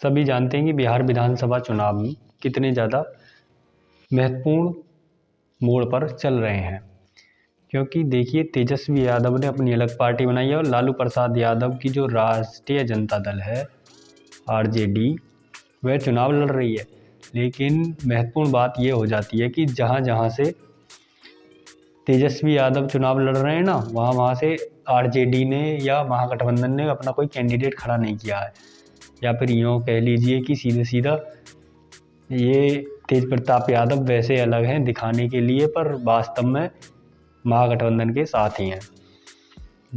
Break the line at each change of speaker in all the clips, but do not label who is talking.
सभी जानते हैं कि बिहार विधानसभा चुनाव में कितने ज़्यादा महत्वपूर्ण मोड़ पर चल रहे हैं, क्योंकि देखिए तेजस्वी यादव ने अपनी अलग पार्टी बनाई है और लालू प्रसाद यादव की जो राष्ट्रीय जनता दल है आरजेडी वह चुनाव लड़ रही है। लेकिन महत्वपूर्ण बात यह हो जाती है कि जहाँ से तेजस्वी यादव चुनाव लड़ रहे हैं ना, वहाँ से आरजेडी ने या महागठबंधन ने अपना कोई कैंडिडेट खड़ा नहीं किया है, या फिर यूँ कह लीजिए कि सीधा ये तेज प्रताप यादव वैसे अलग हैं दिखाने के लिए, पर वास्तव में महागठबंधन के साथ ही हैं।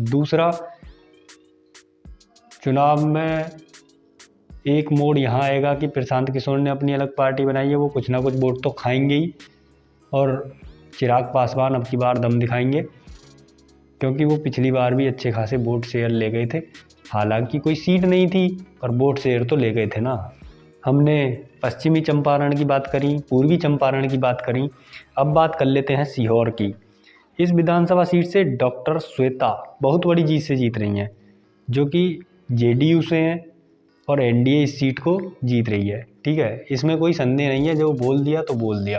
दूसरा, चुनाव में एक मोड़ यहाँ आएगा कि प्रशांत किशोर ने अपनी अलग पार्टी बनाई है, वो कुछ ना कुछ वोट तो खाएंगे ही, और चिराग पासवान अब की बार दम दिखाएंगे, क्योंकि वो पिछली बार भी अच्छे खासे वोट शेयर ले गए थे। हालांकि कोई सीट नहीं थी पर वोट शेयर तो ले गए थे ना। हमने पश्चिमी चंपारण की बात करी, पूर्वी चंपारण की बात करी, अब बात कर लेते हैं सीहोर की। इस विधानसभा सीट से डॉक्टर श्वेता बहुत बड़ी जीत से जीत रही हैं, जो कि जेडीयू से हैं और एनडीए इस सीट को जीत रही है। ठीक है, इसमें कोई संदेह नहीं है, जो बोल दिया तो बोल दिया,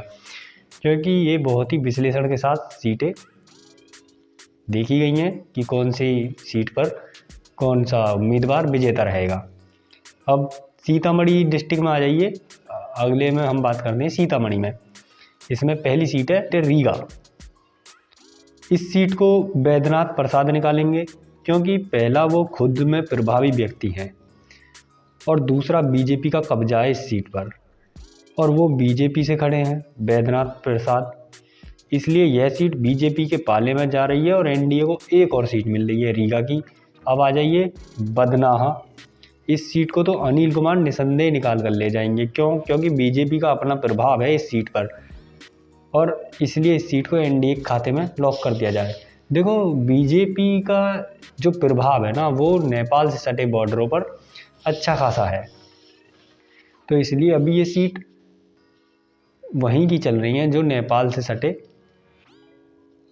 क्योंकि ये बहुत ही विश्लेषण के साथ सीटें देखी गई हैं कि कौन सी सीट पर कौन सा उम्मीदवार विजेता रहेगा। अब सीतामढ़ी डिस्ट्रिक्ट में आ जाइए, अगले में हम बात करते हैं सीतामढ़ी में। इसमें पहली सीट है रीगा। इस सीट को बैद्यनाथ प्रसाद निकालेंगे, क्योंकि पहला वो खुद में प्रभावी व्यक्ति हैं और दूसरा बीजेपी का कब्जा है इस सीट पर, और वो बीजेपी से खड़े हैं बैद्यनाथ प्रसाद, इसलिए यह सीट बीजेपी के पाले में जा रही है और एनडीए को एक और सीट मिल रही है रीगा की। अब आ जाइए बदनाहा। इस सीट को तो अनिल कुमार निसंदेह निकाल कर ले जाएंगे। क्योंकि बीजेपी का अपना प्रभाव है इस सीट पर, और इसलिए इस सीट को एनडीए के खाते में लॉक कर दिया जाए। देखो, बीजेपी का जो प्रभाव है ना, वो नेपाल से सटे बॉर्डरों पर अच्छा खासा है, तो इसलिए अभी ये सीट वहीं की चल रही हैं जो नेपाल से सटे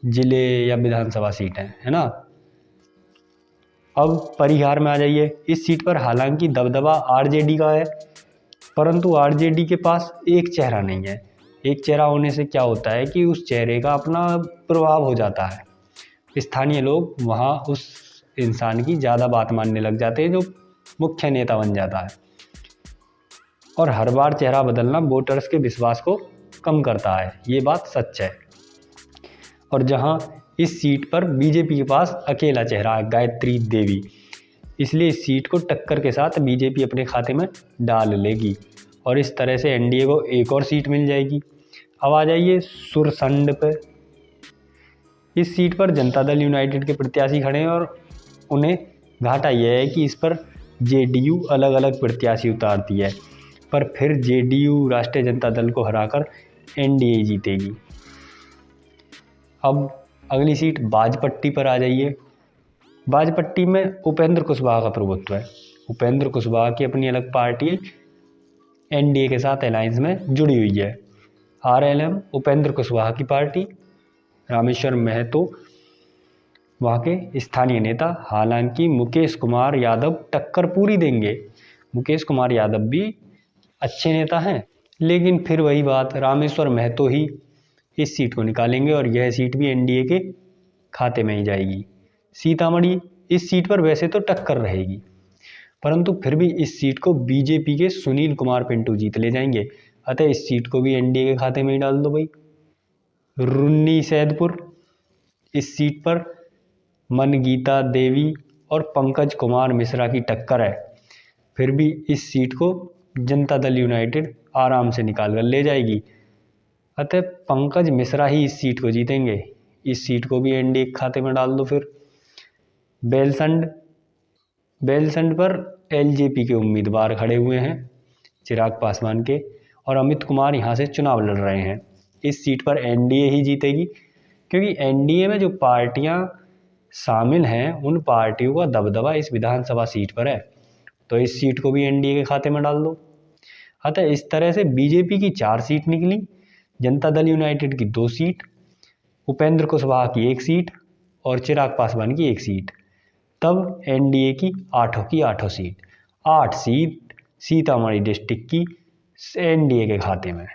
जिले या विधानसभा सीट हैं, है ना। अब परिहार में आ जाइए। इस सीट पर हालांकि दबदबा आरजेडी का है, परंतु आरजेडी के पास एक चेहरा नहीं है। एक चेहरा होने से क्या होता है कि उस चेहरे का अपना प्रभाव हो जाता है, स्थानीय लोग वहाँ उस इंसान की ज़्यादा बात मानने लग जाते हैं, जो मुख्य नेता बन जाता है। और हर बार चेहरा बदलना वोटर्स के विश्वास को कम करता है, ये बात सच है। और जहां इस सीट पर बीजेपी के पास अकेला चेहरा है, गायत्री देवी, इसलिए इस सीट को टक्कर के साथ बीजेपी अपने खाते में डाल लेगी और इस तरह से एनडीए को एक और सीट मिल जाएगी। अब आ जाइए सुरसंड पर। इस सीट पर जनता दल यूनाइटेड के प्रत्याशी खड़े हैं और उन्हें घाटा यह है कि इस पर जेडीयू अलग अलग प्रत्याशी उतारती है, पर फिर जेडीयू राष्ट्रीय जनता दल को हराकर एनडीए जीतेगी। अब अगली सीट बाजपट्टी पर आ जाइए। बाजपट्टी में उपेंद्र कुशवाहा का प्रभुत्व है। उपेंद्र कुशवाहा की अपनी अलग पार्टी एनडीए के साथ अलायंस में जुड़ी हुई है। आरएलएम उपेंद्र कुशवाहा की पार्टी, रामेश्वर महतो वहाँ के स्थानीय नेता। हालांकि मुकेश कुमार यादव टक्कर पूरी देंगे, मुकेश कुमार यादव भी अच्छे नेता हैं, लेकिन फिर वही बात, रामेश्वर महतो ही इस सीट को निकालेंगे और यह सीट भी एनडीए के खाते में ही जाएगी। सीतामढ़ी, इस सीट पर वैसे तो टक्कर रहेगी, परंतु फिर भी इस सीट को बीजेपी के सुनील कुमार पिंटू जीत ले जाएंगे, अतः इस सीट को भी एनडीए के खाते में ही डाल दो भाई। रुन्नी सैदपुर, इस सीट पर मनगीता देवी और पंकज कुमार मिश्रा की टक्कर है, फिर भी इस सीट को जनता दल यूनाइटेड आराम से निकाल कर ले जाएगी, अतः पंकज मिश्रा ही इस सीट को जीतेंगे। इस सीट को भी एनडीए के खाते में डाल दो। फिर बेलसंड पर एलजेपी के उम्मीदवार खड़े हुए हैं, चिराग पासवान के, और अमित कुमार यहाँ से चुनाव लड़ रहे हैं। इस सीट पर एनडीए ही जीतेगी, क्योंकि एनडीए में जो पार्टियाँ शामिल हैं उन पार्टियों का दबदबा इस विधानसभा सीट पर है, तो इस सीट को भी एनडीए के खाते में डाल दो। अतः इस तरह से बीजेपी की 4 सीट निकली, जनता दल यूनाइटेड की 2 सीट, उपेंद्र कुशवाहा की 1 सीट और चिराग पासवान की 1 सीट। तब एनडीए की 8 सीट। 8 सीट सीतामढ़ी डिस्ट्रिक्ट की NDA के खाते में।